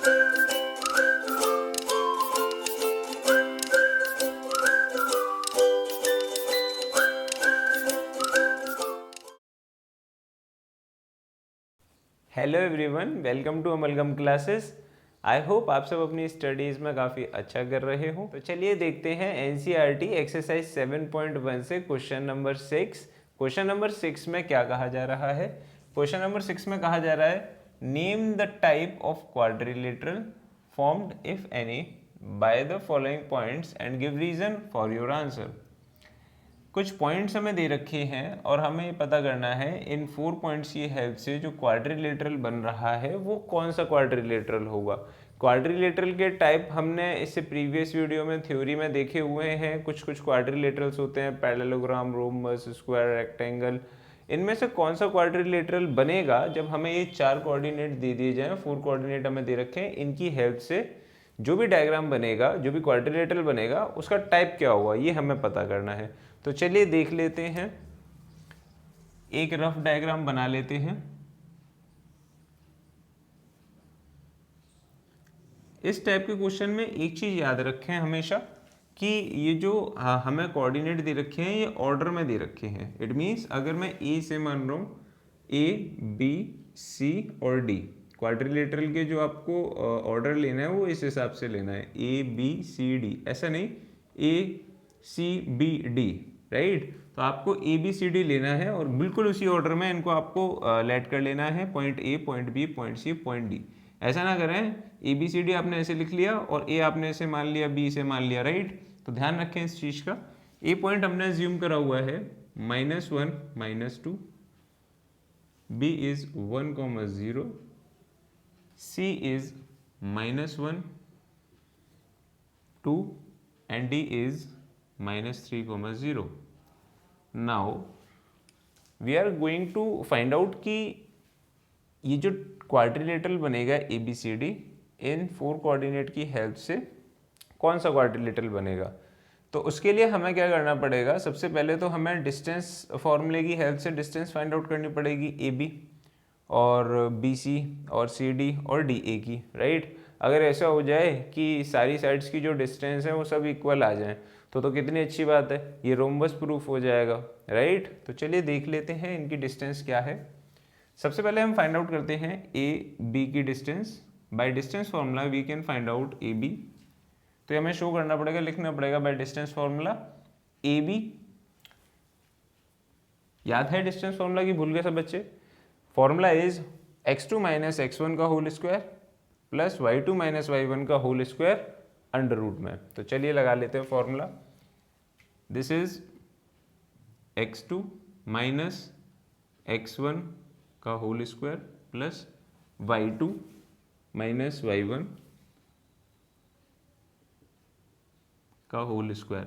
Hello everyone, welcome to Amalgam classes. I hope आप सब अपनी स्टडीज़ में काफ़ी अच्छा कर रहे हो। तो चलिए देखते हैं एनसीईआरटी एक्सरसाइज 7.1 से क्वेश्चन नंबर 6। क्वेश्चन नंबर 6 में क्या कहा जा रहा है? क्वेश्चन नंबर 6 में कहा जा रहा है, name the type of quadrilateral formed if any by the following points and give reason for your answer. कुछ पॉइंट्स हमें दे रखे हैं और हमें पता करना है इन 4 पॉइंट्स की हेल्प से जो क्वाड्रिलेटरल बन रहा है वो कौन सा क्वाड्रिलेटरल होगा। क्वाड्रिलेटरल के टाइप हमने इससे प्रीवियस वीडियो में थ्योरी में देखे हुए हैं। कुछ कुछ क्वाड्रिलेटरल्स होते हैं, पैरेललोग्राम, रोम्बस, स्क्वायर, रेक्टेंगल। इनमें से कौन सा क्वाड्रिलेटरल बनेगा जब हमें ये 4 कोऑर्डिनेट दे दिए जाएं, 4 कोऑर्डिनेट हमें दे रखे हैं, इनकी हेल्प से जो भी डायग्राम बनेगा, जो भी क्वाड्रिलेटरल बनेगा उसका टाइप क्या होगा, ये हमें पता करना है। तो चलिए देख लेते हैं, एक रफ डायग्राम बना लेते हैं। इस टाइप के क्वेश्चन में एक चीज याद रखें हमेशा कि ये जो हमें कोऑर्डिनेट दे रखे हैं ये ऑर्डर में दे रखे हैं। इट मीन्स अगर मैं ए से मान रहा हूँ ए बी सी और डी, क्वाड्रिलेटरल के जो आपको ऑर्डर लेना है वो इस हिसाब से लेना है, ए बी सी डी, ऐसा नहीं ए सी बी डी, राइट। तो आपको ए बी सी डी लेना है और बिल्कुल उसी ऑर्डर में इनको आपको लेट कर लेना है, point A, point B, point C, point D. ऐसा ना करें ए बी सी डी आपने ऐसे लिख लिया और ए आपने ऐसे मान लिया, बी से मान लिया, राइट। तो ध्यान रखें इस चीज़ का। ए पॉइंट हमने एज्यूम करा हुआ है -1 -2, B is 1,0, C is -1 2 and d is -3,0. Now we are going to find out कि ये जो क्वाड्रिलेटरल बनेगा ए बी सी डी, इन 4 कोऑर्डिनेट की हेल्प से कौन सा क्वाड्रिलेटरल बनेगा। तो उसके लिए हमें क्या करना पड़ेगा, सबसे पहले तो हमें डिस्टेंस फॉर्मूले की हेल्प से डिस्टेंस फाइंड आउट करनी पड़ेगी ए बी और बी सी और सी डी और डी ए की, राइट। अगर ऐसा हो जाए कि सारी साइड्स की जो डिस्टेंस है वो सब इक्वल आ जाएं तो कितनी अच्छी बात है, ये रोम्बस प्रूफ हो जाएगा, राइट। तो चलिए देख लेते हैं इनकी डिस्टेंस क्या है। सबसे पहले हम फाइंड आउट करते हैं ए बी की distance. By distance formula we can find out A B. तो हमें शो करना पड़ेगा, लिखना पड़ेगा by distance formula A B. याद है डिस्टेंस फार्मूला की, भूल गए सब बच्चे? Formula is x2 minus x1 का whole square plus y2 minus y1 का होल स्क्वायर अंडर रूट में। तो चलिए लगा लेते हैं formula. This is x2 minus x1 का whole square plus y2 minus y1 का whole square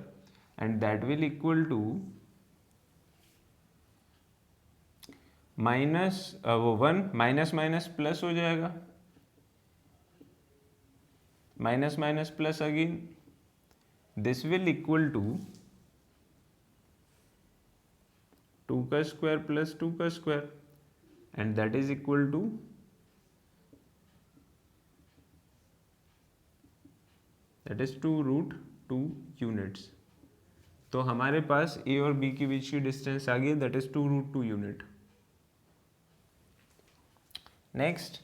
and that will equal to minus वो 1 माइनस माइनस प्लस हो जाएगा, minus minus plus again, this will equal to 2 का square plus 2 का square and that is equal to that is 2√2 units. तो हमारे पास ए और B के बीच की डिस्टेंस आ गई, that is 2√2 unit. Next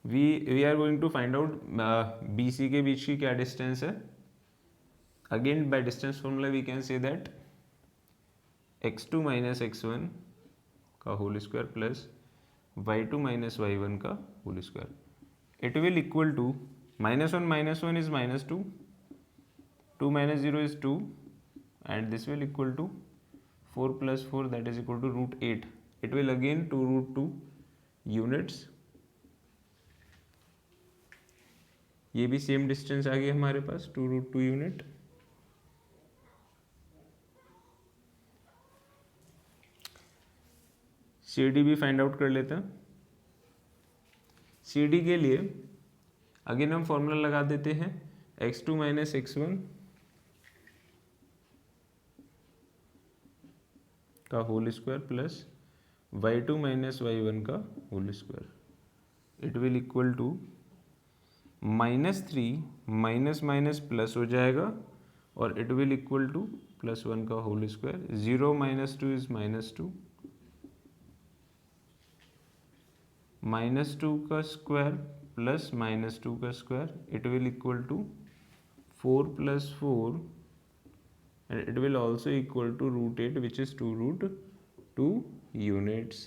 we are going to find out B C के बीच की क्या डिस्टेंस है। Again by distance formula we can say that x2 minus x1 का whole square plus y2 minus y1 का whole square. It will equal to -1 is -2, 2 minus 0 is 2 and this will equal to 4 plus 4 that is equal to √8. It will again 2√2 units. ये भी same distance आ गई हमारे पास 2√2 unit. C D भी find out कर लेते हैं। सी डी के लिए अगेन हम फॉर्मूला लगा देते हैं x2 माइनस x1 का whole square plus y2 minus y1 का whole square. It will equal to -3 minus minus plus हो जाएगा और इट विल इक्वल टू +1 का होल स्क्वायर। 0 - 2 इज -2, -2 का स्क्वायर प्लस -2 का square, it will equal to 4 + 4 and it will also equal to √8 which is 2√2 units.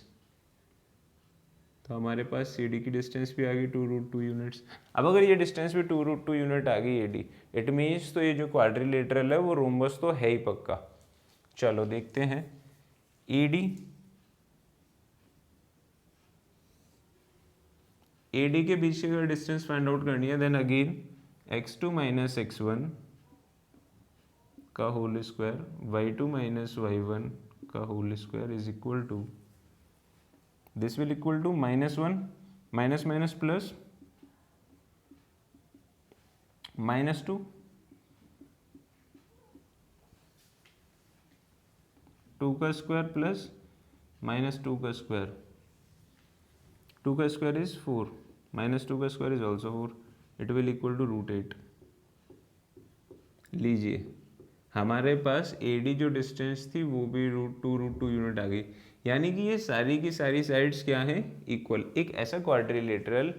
तो हमारे पास C D की distance भी आ गई 2√2 यूनिट्स। अब अगर ये डिस्टेंस भी 2√2 यूनिट आ गई ए डी, इट मीन्स तो ये जो क्वाड्रिलेटरल है वो रोम्बस तो है ही पक्का। चलो देखते हैं ए डी के बीच का डिस्टेंस फाइंड आउट करनी है, देन अगेन x2 - x1 का होल स्क्वायर y2 - y1 का whole square is equal to, this will equal to -1 minus minus plus -2 2 का स्क्वायर प्लस -2 का स्क्वायर, 2 का स्क्वायर इज 4 -2 का square is also 4, it will equal to √8। लीजिए हमारे पास A D जो distance थी वो भी √2 यूनिट आ गई, यानी कि ये सारी की सारी साइड्स क्या हैं, इक्वल। एक ऐसा क्वाड्रिलेटरल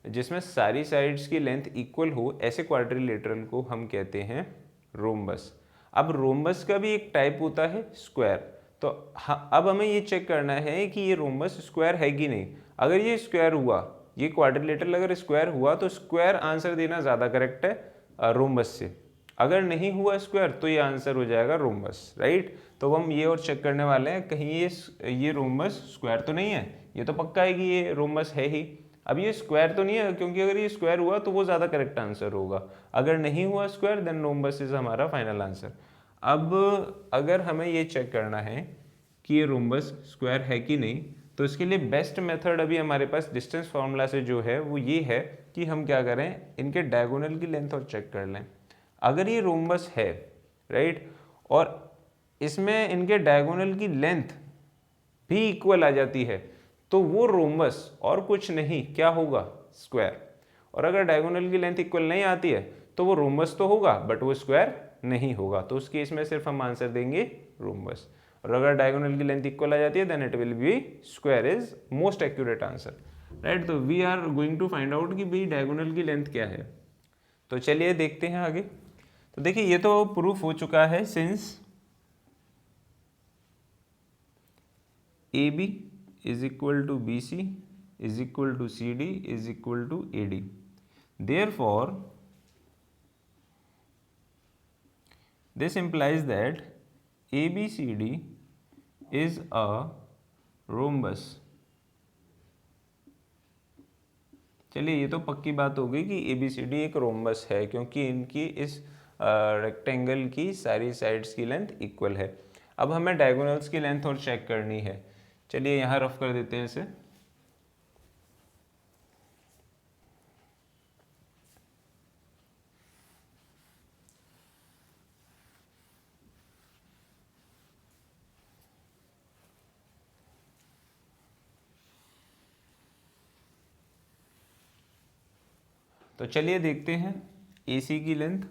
जिसमें सारी साइड्स की लेंथ इक्वल हो, ऐसे क्वाड्रिलेटरल को हम कहते हैं रोम्बस। अब रोम्बस का भी एक टाइप होता है स्क्वायर। तो अब हमें ये चेक करना है कि ये रोम्बस स्क्वायर है कि नहीं। अगर ये स्क्वायर हुआ, ये क्वाड्रिलेटरल अगर स्क्वायर हुआ तो स्क्वायर आंसर देना ज़्यादा करेक्ट है रोम्बस से। अगर नहीं हुआ स्क्वायर तो ये आंसर हो जाएगा रोम्बस, राइट। तो हम ये और चेक करने वाले हैं कहीं ये रोम्बस स्क्वायर तो नहीं है। ये तो पक्का है कि ये रोम्बस है ही। अब ये स्क्वायर तो नहीं है, क्योंकि अगर ये स्क्वायर हुआ तो वो ज़्यादा करेक्ट आंसर होगा। अगर नहीं हुआ स्क्वायर देन रोम्बस इज हमारा फाइनल आंसर। अब अगर हमें ये चेक करना है कि ये रोम्बस स्क्वायर है कि नहीं, तो इसके लिए बेस्ट मेथड अभी हमारे पास डिस्टेंस फार्मूला से जो है वो ये है कि हम क्या करें, इनके डायगोनल की लेंथ और चेक कर लें। अगर ये रोम्बस है, राइट, और इसमें इनके डायगोनल की लेंथ भी इक्वल आ जाती है, तो वो रोम्बस और कुछ नहीं क्या होगा, स्क्वायर। और अगर डायगोनल की लेंथ इक्वल नहीं आती है तो वो रोम्बस तो होगा बट वो स्क्वायर नहीं होगा। तो उस केस में सिर्फ हम आंसर देंगे रोम्बस। और अगर डायगोनल की लेंथ इक्वल आ जाती है then it will be square is most accurate answer, right. तो we are going to find out कि भाई डायगोनल की लेंथ क्या है। तो चलिए देखते हैं आगे। तो देखिए ये तो प्रूफ हो चुका है, since A B is equal to B C is equal to C D is equal to A D, therefore this implies that ABCD is a rhombus। चलिए ये तो पक्की बात हो गई कि ABCD एक रोम्बस है, क्योंकि इनकी इस रेक्टेंगल की सारी साइड्स की लेंथ इक्वल है। अब हमें डायगोनल्स की लेंथ और चेक करनी है। चलिए यहाँ रफ कर देते हैं इसे। तो चलिए देखते हैं AC की लेंथ।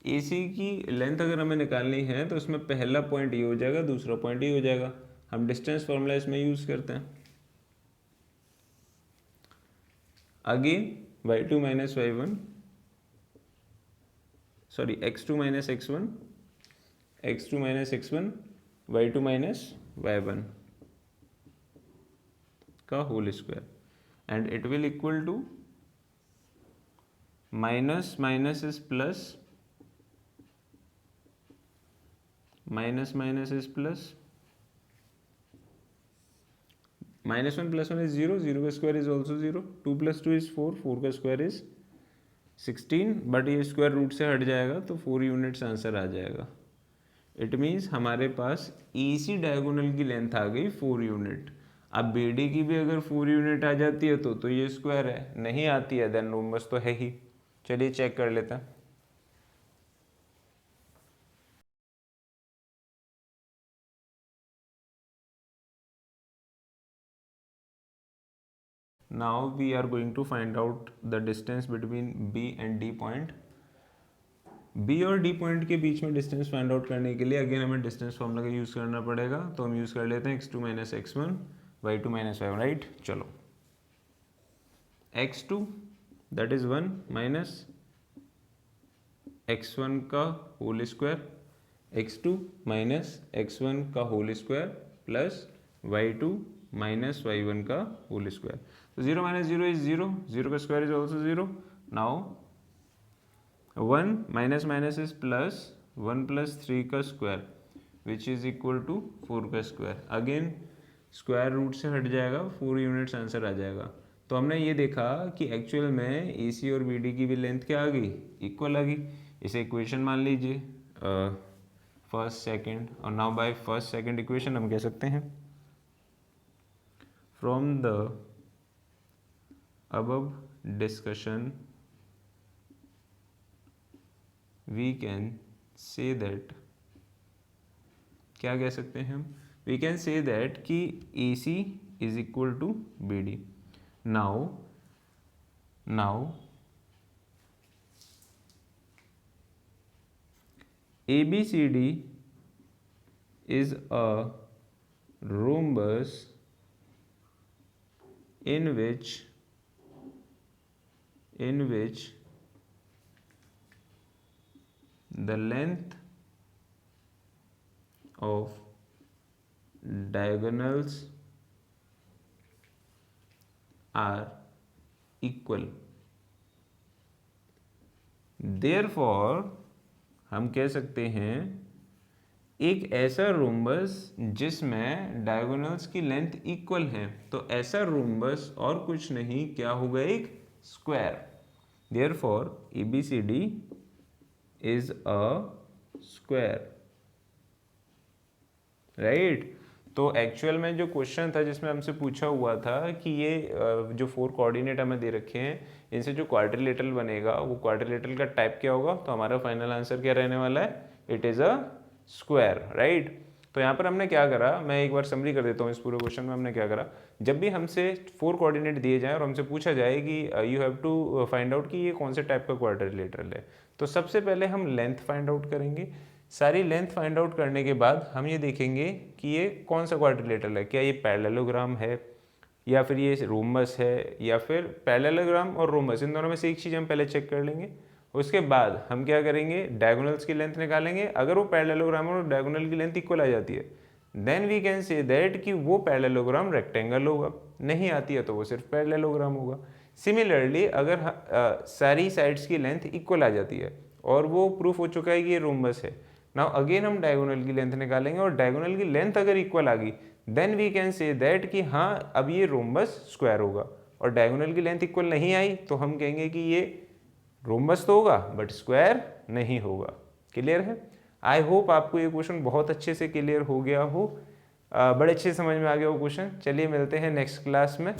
AC की लेंथ अगर हमें निकालनी है तो उसमें पहला पॉइंट ये हो जाएगा, दूसरा पॉइंट ये हो जाएगा। हम डिस्टेंस फॉर्मूला इसमें यूज करते हैं। Again y2 - y1 sorry x2 - x1 x2 - x1 y2 - y1 का whole square, and it will equal to minus minus is plus, minus minus is plus, -1 + 1 is 0, 0 का स्क्वायर इज ऑल्सो 0, 2 + 2 इज 4, 4 का square is 16, but ये square root से हट जाएगा तो 4 units answer आ जाएगा। It means हमारे पास AC डायगोनल की लेंथ आ गई 4 यूनिट। अब BD की भी अगर 4 यूनिट आ जाती है तो ये स्क्वायर है, नहीं आती है देन रोम्बस तो है ही। चलिए चेक कर लेते हैं। Now we are going to find out the distance between B and D point. B और डी पॉइंट के बीच में डिस्टेंस फाइंड आउट करने के लिए अगेन हमें डिस्टेंस फॉर्मूला का यूज़ करना पड़ेगा, तो हम यूज़ कर लेते हैं x2 minus x1 y2 minus y1, right. चलो x2 that is 1 minus x1 का whole square, x2 minus x1 का whole square plus y2 minus y1 का होल स्क्वायर। तो 0 माइनस 0 इज 0, 0 का square is also 0। Now 1 minus minus is plus, 1 plus 3 का square which is equal to 4 का square. Again square root से हट जाएगा, 4 units answer आ जाएगा। तो हमने ये देखा कि एक्चुअल में ए सी और बी डी की भी लेंथ क्या आ गई, इक्वल आ गई। इसे इक्वेशन मान लीजिए फर्स्ट सेकंड, और now by first second equation हम कह सकते हैं from the above discussion we can say that, क्या कह सकते हैं हम, वी कैन से दैट कि A C is equal to B D. Now A B C D is a rhombus in which the length of diagonals are equal. Therefore हम कह सकते हैं एक ऐसा रोम्बस जिसमें डायगोनल्स की लेंथ इक्वल है, तो ऐसा रोम्बस और कुछ नहीं, क्या होगा, एक square. Therefore ABCD is a square, right. तो एक्चुअल में जो क्वेश्चन था जिसमें हमसे पूछा हुआ था कि ये जो 4 कोऑर्डिनेट हमें दे रखे हैं इनसे जो क्वाड्रिलेटरल बनेगा वो क्वाड्रिलेटरल का टाइप क्या होगा, तो हमारा फाइनल आंसर क्या रहने वाला है, it is a square, right. तो यहाँ पर हमने क्या करा, मैं एक बार समरी कर देता हूँ। इस पूरे क्वेश्चन में हमने क्या करा, जब भी हमसे 4 कोऑर्डिनेट दिए जाए और हमसे पूछा जाए कि you have to find out कि ये कौन से टाइप का क्वाड्रिलेटरल है, तो सबसे पहले हम लेंथ फाइंड आउट करेंगे। सारी लेंथ फाइंड आउट करने के बाद हम ये देखेंगे कि ये कौन सा क्वाड्रिलेटरल है, क्या ये पैरेललोग्राम है या फिर ये रोम्बस है, या फिर पैरेललोग्राम और रोम्बस इन दोनों में से एक चीज़ हम पहले चेक कर लेंगे। उसके बाद हम क्या करेंगे, डायगोनल्स की लेंथ निकालेंगे। अगर वो पैरेललोग्राम और डायगोनल की लेंथ इक्वल आ जाती है then we can say that कि वो पैरेललोग्राम रेक्टेंगल होगा, नहीं आती है तो वो सिर्फ पैरेललोग्राम होगा। सिमिलरली अगर सारी साइड्स की लेंथ इक्वल आ जाती है और वो प्रूफ हो चुका है कि ये रोम्बस है, नाउ अगेन हम डायगोनल की लेंथ निकालेंगे और डायगोनल की लेंथ अगर इक्वल आ गई then we can say that कि हाँ अब ये रोम्बस स्क्वायर होगा। और डायगोनल की लेंथ इक्वल नहीं आई तो हम कहेंगे कि ये रोम्बस तो होगा बट स्क्वायर नहीं होगा। क्लियर है? आई होप आपको ये क्वेश्चन बहुत अच्छे से क्लियर हो गया हो, बड़े अच्छे समझ में आ गया हो क्वेश्चन। चलिए मिलते हैं नेक्स्ट क्लास में।